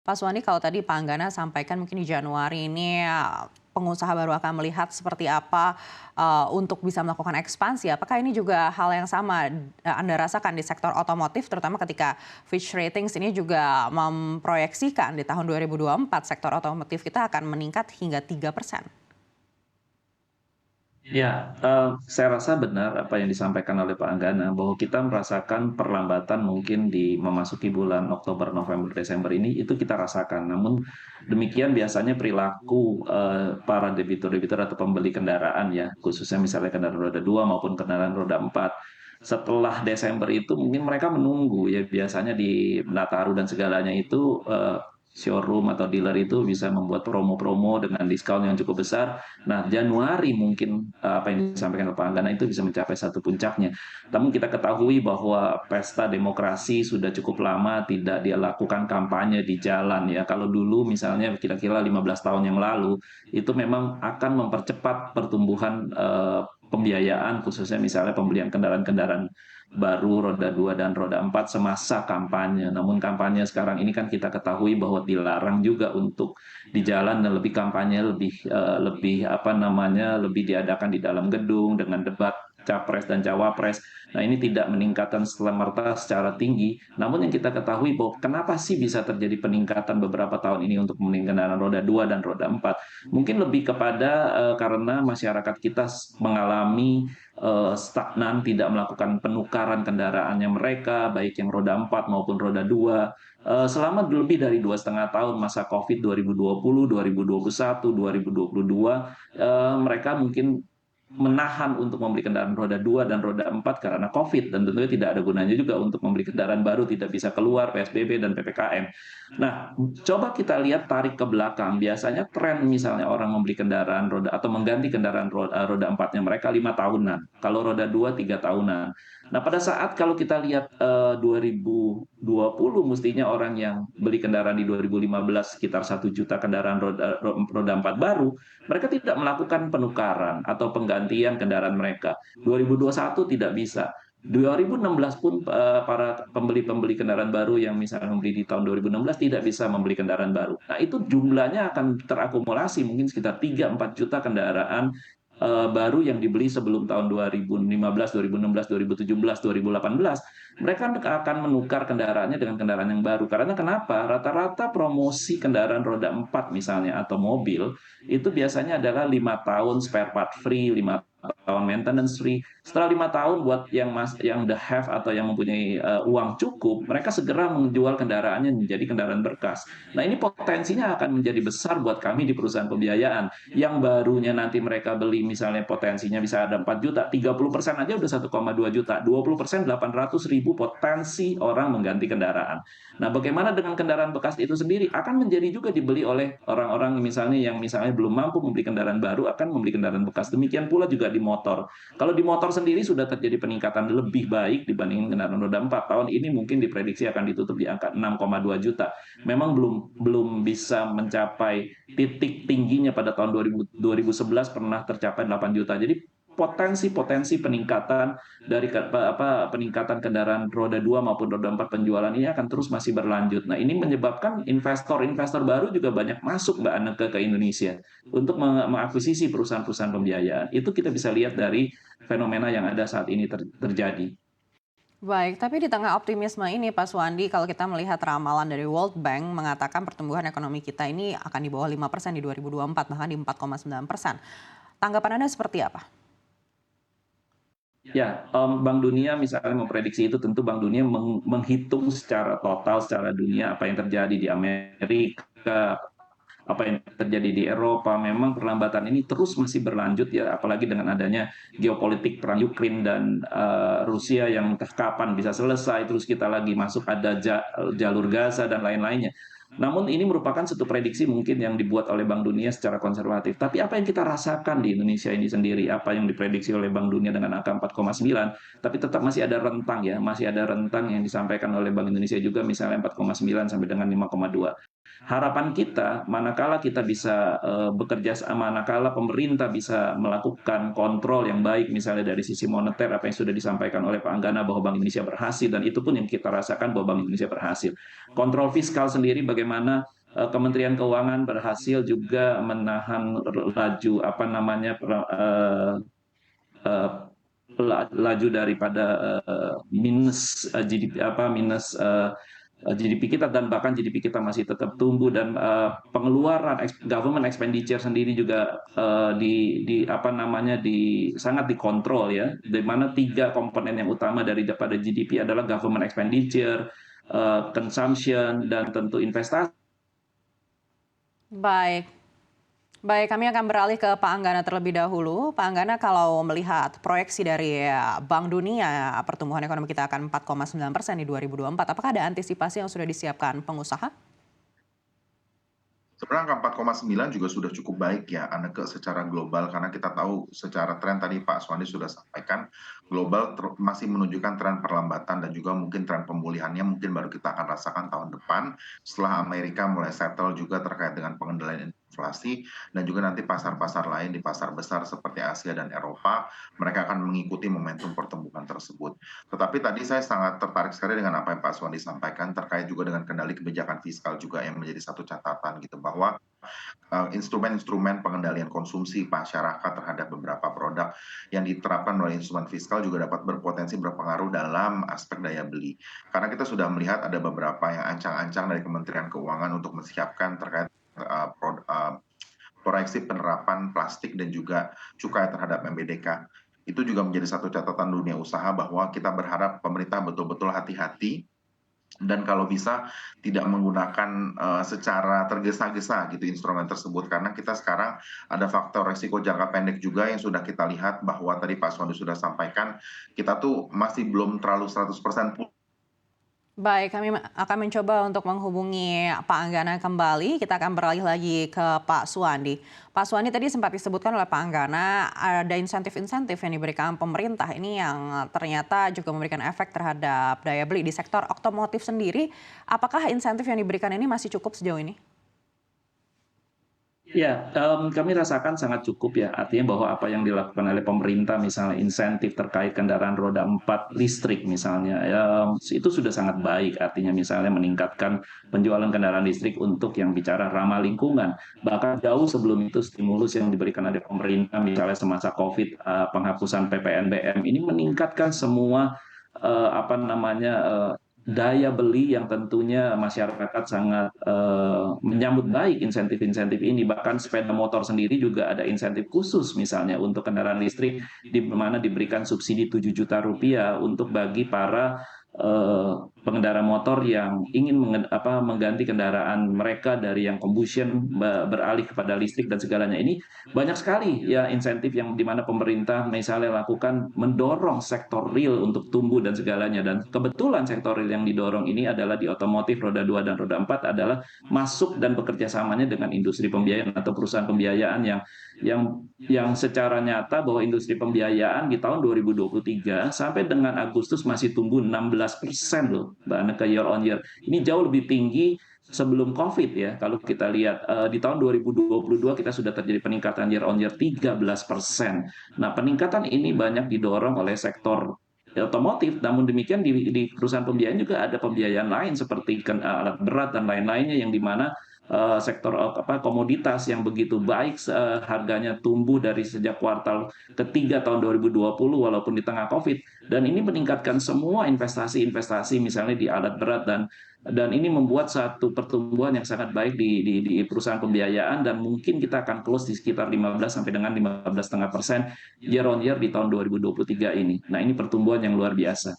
Pak Suwandi, kalau tadi Pak Anggana sampaikan mungkin di Januari ini pengusaha baru akan melihat seperti apa untuk bisa melakukan ekspansi. Apakah ini juga hal yang sama Anda rasakan di sektor otomotif, terutama ketika Fitch Ratings ini juga memproyeksikan di tahun 2024 sektor otomotif kita akan meningkat hingga 3%. Ya, saya rasa benar apa yang disampaikan oleh Pak Anggana, bahwa kita merasakan perlambatan mungkin di memasuki bulan Oktober, November, Desember ini, itu kita rasakan. Namun demikian biasanya perilaku para debitur-debitur atau pembeli kendaraan ya, khususnya misalnya kendaraan roda 2 maupun kendaraan roda 4. Setelah Desember itu mungkin mereka menunggu ya, biasanya di Nataru dan segalanya itu showroom atau dealer itu bisa membuat promo-promo dengan diskon yang cukup besar. Nah, Januari mungkin apa yang disampaikan oleh Pak Anggana itu bisa mencapai satu puncaknya. Namun kita ketahui bahwa pesta demokrasi sudah cukup lama tidak dia lakukan kampanye di jalan ya. Kalau dulu misalnya kira-kira 15 tahun yang lalu itu memang akan mempercepat pertumbuhan pembiayaan khususnya misalnya pembelian kendaraan-kendaraan baru roda 2 dan roda 4 semasa kampanye. Namun kampanye sekarang ini kan kita ketahui bahwa dilarang juga untuk di jalan dan lebih kampanye lebih apa namanya lebih diadakan di dalam gedung dengan debat capres dan cawapres. Nah, ini tidak meningkatkan semerta secara tinggi. Namun yang kita ketahui bahwa kenapa sih bisa terjadi peningkatan beberapa tahun ini untuk membeli kendaraan roda 2 dan roda 4? Mungkin lebih kepada karena masyarakat kita mengalami stagnan, tidak melakukan penukaran kendaraannya mereka, baik yang roda 4 maupun roda 2. Selama lebih dari 2,5 tahun masa COVID 2020, 2021, 2022, mereka mungkin menahan untuk membeli kendaraan roda 2 dan roda 4 karena COVID, dan tentunya tidak ada gunanya juga untuk membeli kendaraan baru, tidak bisa keluar, PSBB dan PPKM. Nah, coba kita lihat tarik ke belakang. Biasanya tren misalnya orang membeli kendaraan roda atau mengganti kendaraan roda 4-nya mereka 5 tahunan. Kalau roda 2 3 tahunan. Nah, pada saat kalau kita lihat 2020 mestinya orang yang beli kendaraan di 2015 sekitar 1 juta kendaraan roda 4 baru, mereka tidak melakukan penukaran atau penggantian kendaraan mereka. 2021 tidak bisa. 2016 pun para pembeli-pembeli kendaraan baru yang misalnya membeli di tahun 2016 tidak bisa membeli kendaraan baru. Nah, itu jumlahnya akan terakumulasi mungkin sekitar 3-4 juta kendaraan baru yang dibeli sebelum tahun 2015, 2016, 2017, 2018. Mereka akan menukar kendaraannya dengan kendaraan yang baru. Karena kenapa? Rata-rata promosi kendaraan roda 4 misalnya atau mobil itu biasanya adalah 5 tahun spare part free, 5 tahun maintenance free. Setelah 5 tahun buat yang the have atau yang mempunyai uang cukup, mereka segera menjual kendaraannya menjadi kendaraan berkas. Nah, ini potensinya akan menjadi besar buat kami di perusahaan pembiayaan. Yang barunya nanti mereka beli misalnya potensinya bisa ada 4 juta, 30% aja udah 1,2 juta, 20% 800 ribu potensi orang mengganti kendaraan. Nah, bagaimana dengan kendaraan bekas itu sendiri? Akan menjadi juga dibeli oleh orang-orang misalnya yang misalnya belum mampu membeli kendaraan baru, akan membeli kendaraan bekas. Demikian pula juga di motor. Kalau di motor sendiri sudah terjadi peningkatan lebih baik dibandingin kendaraan roda 4. Tahun ini mungkin diprediksi akan ditutup di angka 6,2 juta. Memang belum belum bisa mencapai titik tingginya pada tahun 2011 pernah tercapai 8 juta. Jadi potensi-potensi peningkatan dari peningkatan kendaraan roda 2 maupun roda 4 penjualan ini akan terus masih berlanjut. Nah, ini menyebabkan investor-investor baru juga banyak masuk Mbak Anneke ke Indonesia untuk mengakuisisi perusahaan-perusahaan pembiayaan. Itu kita bisa lihat dari fenomena yang ada saat ini terjadi. Baik, tapi di tengah optimisme ini Pak Suwandi, kalau kita melihat ramalan dari World Bank mengatakan pertumbuhan ekonomi kita ini akan di bawah 5% di 2024, bahkan di 4,9%. Tanggapan Anda seperti apa? Ya, Bank Dunia misalnya memprediksi itu, tentu Bank Dunia menghitung secara total secara dunia apa yang terjadi di Amerika, apa yang terjadi di Eropa. Memang perlambatan ini terus masih berlanjut ya, apalagi dengan adanya geopolitik perang Ukraina dan Rusia yang entah kapan bisa selesai, terus kita lagi masuk ada jalur Gaza dan lain-lainnya. Namun ini merupakan satu prediksi mungkin yang dibuat oleh Bank Dunia secara konservatif. Tapi apa yang kita rasakan di Indonesia ini sendiri, apa yang diprediksi oleh Bank Dunia dengan angka 4,9, tapi tetap masih ada rentang ya, masih ada rentang yang disampaikan oleh Bank Indonesia juga misalnya 4,9 sampai dengan 5,2. Harapan kita, manakala kita bisa manakala pemerintah bisa melakukan kontrol yang baik, misalnya dari sisi moneter, apa yang sudah disampaikan oleh Pak Anggana bahwa Bank Indonesia berhasil, dan itu pun yang kita rasakan bahwa Bank Indonesia berhasil. Kontrol fiskal sendiri, bagaimana Kementerian Keuangan berhasil juga menahan laju apa namanya eh, laju daripada minus GDP GDP kita, dan bahkan GDP kita masih tetap tumbuh, dan pengeluaran government expenditure sendiri juga di apa namanya sangat dikontrol ya, di mana tiga komponen yang utama daripada GDP adalah government expenditure, consumption, dan tentu investasi. Baik. Baik, kami akan beralih ke Pak Anggana terlebih dahulu. Pak Anggana, kalau melihat proyeksi dari Bank Dunia, pertumbuhan ekonomi kita akan 4,9% di 2024, apakah ada antisipasi yang sudah disiapkan pengusaha? Sebenarnya angka 4,9 juga sudah cukup baik ya, Anneke, secara global, karena kita tahu secara tren tadi Pak Swandi sudah sampaikan, global masih menunjukkan tren perlambatan dan juga mungkin tren pemulihannya mungkin baru kita akan rasakan tahun depan setelah Amerika mulai settle juga terkait dengan pengendalian inflasi, dan juga nanti pasar-pasar lain di pasar besar seperti Asia dan Eropa, mereka akan mengikuti momentum pertumbuhan tersebut. Tetapi tadi saya sangat tertarik sekali dengan apa yang Pak Swandi sampaikan terkait juga dengan kendali kebijakan fiskal juga yang menjadi satu catatan gitu, bahwa instrumen-instrumen pengendalian konsumsi masyarakat terhadap beberapa produk yang diterapkan melalui instrumen fiskal juga dapat berpotensi berpengaruh dalam aspek daya beli. Karena kita sudah melihat ada beberapa yang ancang-ancang dari Kementerian Keuangan untuk menyiapkan terkait proyeksi penerapan plastik dan juga cukai terhadap MBDK. Itu juga menjadi satu catatan dunia usaha bahwa kita berharap pemerintah betul-betul hati-hati dan kalau bisa tidak menggunakan secara tergesa-gesa gitu instrumen tersebut, karena kita sekarang ada faktor resiko jangka pendek juga yang sudah kita lihat bahwa tadi Pak Swandi sudah sampaikan kita tuh masih belum terlalu 100% Baik, kami akan mencoba untuk menghubungi Pak Anggana kembali. Kita akan beralih lagi ke Pak Suwandi. Pak Suwandi, tadi sempat disebutkan oleh Pak Anggana ada insentif-insentif yang diberikan pemerintah ini yang ternyata juga memberikan efek terhadap daya beli di sektor otomotif sendiri. Apakah insentif yang diberikan ini masih cukup sejauh ini? Ya, kami rasakan sangat cukup ya. Artinya bahwa apa yang dilakukan oleh pemerintah, misalnya insentif terkait kendaraan roda 4 listrik misalnya, itu sudah sangat baik. Artinya misalnya meningkatkan penjualan kendaraan listrik untuk yang bicara ramah lingkungan. Bahkan jauh sebelum itu stimulus yang diberikan oleh pemerintah, misalnya semasa COVID, penghapusan PPNBM, ini meningkatkan semua apa namanya daya beli yang tentunya masyarakat sangat menyambut baik insentif-insentif ini. Bahkan sepeda motor sendiri juga ada insentif khusus misalnya untuk kendaraan listrik, di mana diberikan subsidi 7 juta rupiah untuk bagi para pengendara motor yang ingin mengganti kendaraan mereka dari yang combustion beralih kepada listrik dan segalanya. Ini banyak sekali ya insentif yang dimana pemerintah misalnya lakukan mendorong sektor real untuk tumbuh dan segalanya, dan kebetulan sektor real yang didorong ini adalah di otomotif roda 2 dan roda 4 adalah masuk dan bekerja samanya dengan industri pembiayaan atau perusahaan pembiayaan yang secara nyata bahwa industri pembiayaan di tahun 2023 sampai dengan Agustus masih tumbuh 16% loh, Mbak Aneka, year on year. Ini jauh lebih tinggi sebelum COVID ya. Kalau kita lihat di tahun 2022 kita sudah terjadi peningkatan year on year 13%. Nah, peningkatan ini banyak didorong oleh sektor otomotif, namun demikian di perusahaan pembiayaan juga ada pembiayaan lain seperti alat berat dan lain-lainnya, yang dimana sektor komoditas yang begitu baik harganya tumbuh dari sejak kuartal ketiga tahun 2020 walaupun di tengah COVID, dan ini meningkatkan semua investasi-investasi misalnya di alat berat, dan ini membuat satu pertumbuhan yang sangat baik di perusahaan pembiayaan, dan mungkin kita akan close di sekitar 15 sampai dengan 15,5% year on year di tahun 2023 ini. Nah, ini pertumbuhan yang luar biasa.